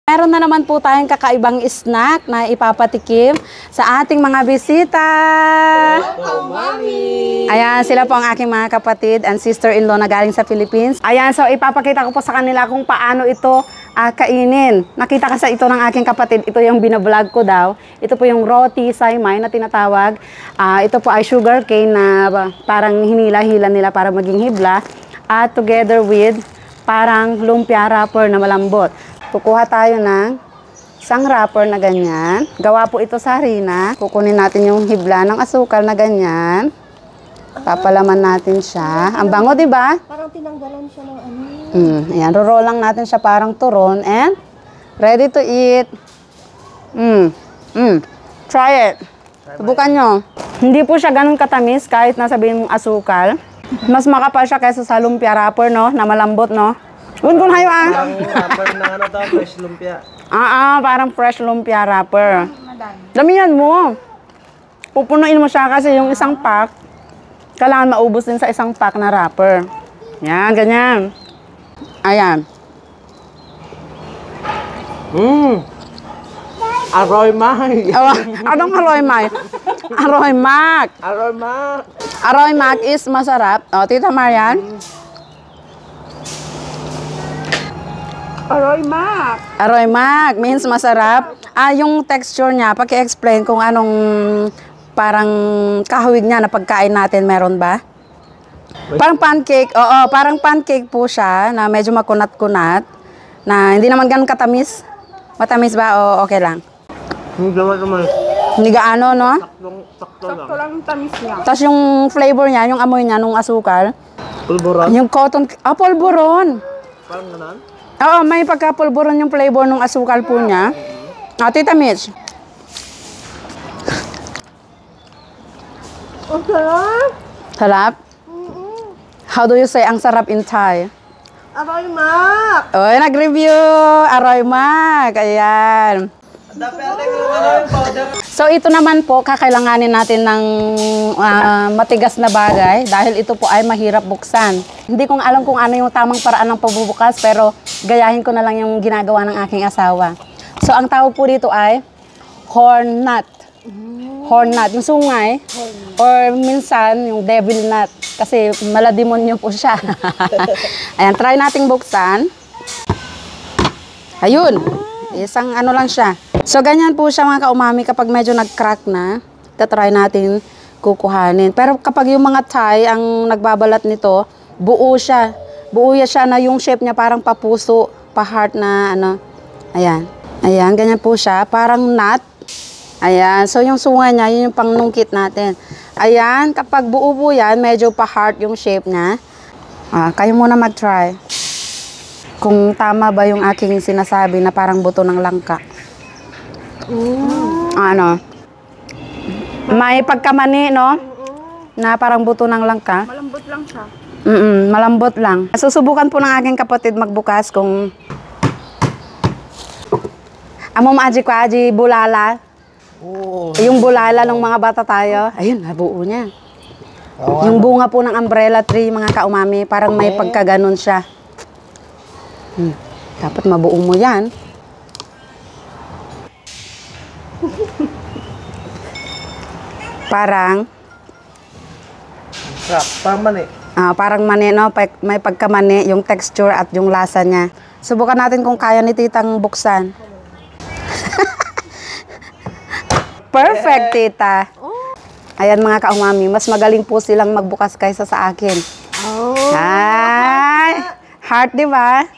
Meron na naman po tayong kakaibang snack na ipapatikim sa ating mga bisita. Welcome, Mami! Ayan, sila po ang aking mga kapatid and sister-in-law na galing sa Philippines. Ayan, so ipapakita ko po sa kanila kung paano ito kainin. Nakita kasi ito ng aking kapatid, ito yung binablog ko daw. Ito po yung roti saimay na tinatawag. Ito po ay sugar cane na parang hinila-hila nila para maging hibla. At together with parang lumpia wrapper na malambot. Kukuha tayo ng isang wrapper na ganyan. Gawa po ito sa harina. Kukunin natin yung hibla ng asukal na ganyan. Papalaman natin siya. Ang bango, di ba? Parang tinanggalan siya ng ano. Ayan, roro lang natin siya parang turon and ready to eat. Try it. Subukan nyo. Hindi po siya ganun katamis kahit nasabihin mong asukal. Mas makapal siya kaysa sa lumpia wrapper, no? Na malambot, no? Gun hayo Parang wrapper na ano to, fresh lumpia. Parang fresh lumpia wrapper. Damihan mo. Pupunuin mo siya kasi yung isang pack, kailangan maubos din sa isang pack na wrapper. Yan, ganyan. Ayan. Aroy May. Anong Aroy May? Aroy Mac. Aroy Ma. Aroy Mac is masarap. O, Tita Marian. Aroy Mac! Aroy Mac means masarap. Yung texture niya, paki-explain kung anong parang kahawig niya na pagkain natin, meron ba? Parang pancake. Oo, parang pancake po siya na medyo makunat-kunat. Na hindi naman ganun katamis. Matamis ba? O okay lang. Hindi naman. Hindi gaano, no? Sakto lang. Sakto lang yung tamis niya. Tapos yung flavor niya, yung amoy niya, nung asukal. Pulburon. Yung cotton, polvoron. Parang ganon. Oo, may pagka-polvoron yung flavor ng asukal po niya. Tita Mitch. Ang sarap! Sarap? How do you say ang sarap in Thai? Aroy Mac! Oy, nag-review! Aroy Mac! Ayan. So, ito naman po, kakailanganin natin ng matigas na bagay dahil ito po ay mahirap buksan. Hindi ko alam kung ano yung tamang paraan ng pagbubukas pero gayahin ko na lang yung ginagawa ng aking asawa. So, ang tawag po dito ay horn nut. Horn nut, yung sungay. Or minsan, yung devil nut. Kasi malademonyo po siya. Ayan, try nating buksan. Ayun. Isang ano lang siya. So, ganyan po siya mga kaumami kapag medyo nag-crack na. Tatry natin kukuhanin. Pero kapag yung mga Thai ang nagbabalat nito, buo siya. Buo siya na yung shape niya parang papuso, pa-heart na ano. Ayan. Ayan, ganyan po siya. Parang nut. Ayan. So, yung sunga niya, yun yung pangnungkit natin. Ayan, kapag buo po yan, medyo pa-heart yung shape niya. Kayo muna mag-try. Kung tama ba yung aking sinasabi na parang buto ng langka. Ano? May pagkamani, no? Na parang buto ng langka. Malambot lang siya. Malambot lang. Susubukan po ng aking kapatid magbukas kung amo maaji ko aji bulala. Yung bulala ng mga bata tayo. Ayun, nabuo niya. Yung bunga po ng umbrella tree, mga kaumami, parang may pagkaganon siya. Dapat mabuo mo yan. Parang Parang mani. parang mani, no? May pagkamani, yung texture at yung lasa niya. Subukan natin kung kaya ni titang buksan. Perfect, tita. Ayan mga kaumami, mas magaling po silang magbukas kaysa sa akin. Ay, heart, di ba?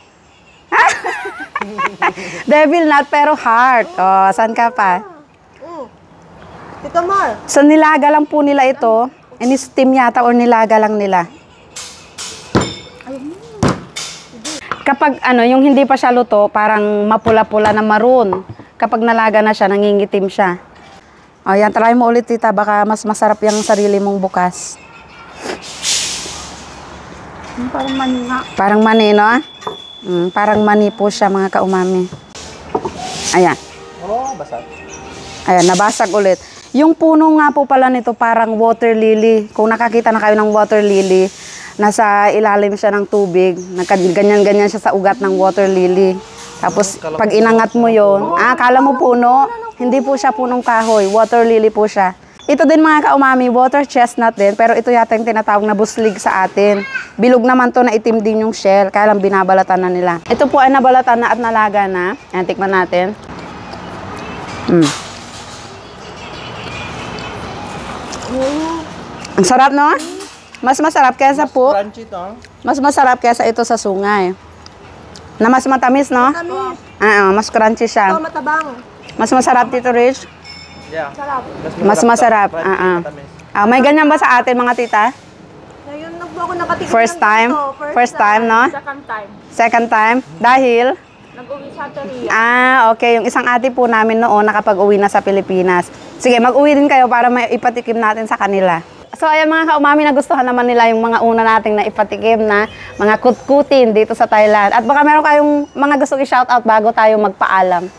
Devil nut pero heart. Saan ka pa? Tita Mar! So nilaga lang po nila ito. In-steam yata or nilaga lang nila. Kapag yung hindi pa siya luto, parang mapula-pula na maroon. Kapag nalaga na siya, nangingitim siya. Ayan, try mo ulit tita, baka mas masarap yung sarili mong bukas. Parang mani nga. Parang mani, no? Parang mani po siya mga kaumami. Ayan. Basag. Ayan, nabasag ulit. Yung puno nga po pala nito parang water lily. Kung nakakita na kayo ng water lily, nasa ilalim siya ng tubig. Ganyan-ganyan siya sa ugat ng water lily. Tapos, pag inangat mo yon, akala mo puno, hindi po siya punong kahoy, water lily po siya. Ito din mga kaumami, water chestnut din, pero ito yata yung tinatawag na buslig sa atin. Bilog naman to na itim din yung shell, kaya lang binabalatan na nila. Ito po ay nabalatan na at nalaga na. Ayan, tikman natin. Ang sarap, no? Mas masarap kaysa po. Crunchy to. Mas masarap kaysa ito sa sungay. Na mas matamis, no? Tamis. Mas crunchy Ito, siya. matabang. Mas masarap dito, Rich. Yeah. Sarap. Mas masarap. Crunchy, matamis. May ganyan ba sa atin, mga tita? Ngayon na po ako nakatikim First ng time? ganito. First time, no? Second time. Second time? Dahil? Nag-uwi sa Teria. Okay. Yung isang ate po namin noon nakapag-uwi na sa Pilipinas. Sige, mag-uwi din kayo para may ipatikim natin sa kanila. So, ayan mga kaumami, nagustuhan naman nila yung mga una nating na ipatikim na mga kutkutin dito sa Thailand. At baka meron kayong mga gustong i-shoutout bago tayo magpaalam.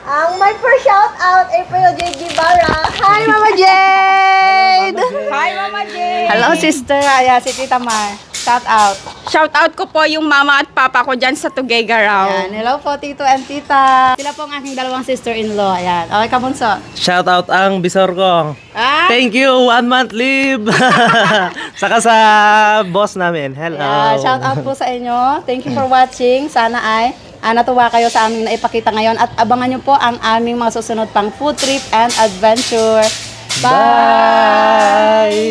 Ang my first shout out ay Pio J.G. Barra. Hi, Mama Jade! Hi, Mama Jane! Hello, sister. Ayan, si Tita Mar. Shout out. Shout out ko po yung mama at papa ko dyan sa Tuguegarao. Ayan, hello po, Tito and Tita. Sila po ang aking dalawang sister-in-law. Ayan. Okay, kabunso. Shout out ang bisor ko. Thank you, 1 month leave. Saka sa boss namin. Hello. Yeah, shout out po sa inyo. Thank you for watching. Sana ay natuwa kayo sa aming naipakita ngayon at abangan nyo po ang aming mga susunod pang food trip and adventure. Bye!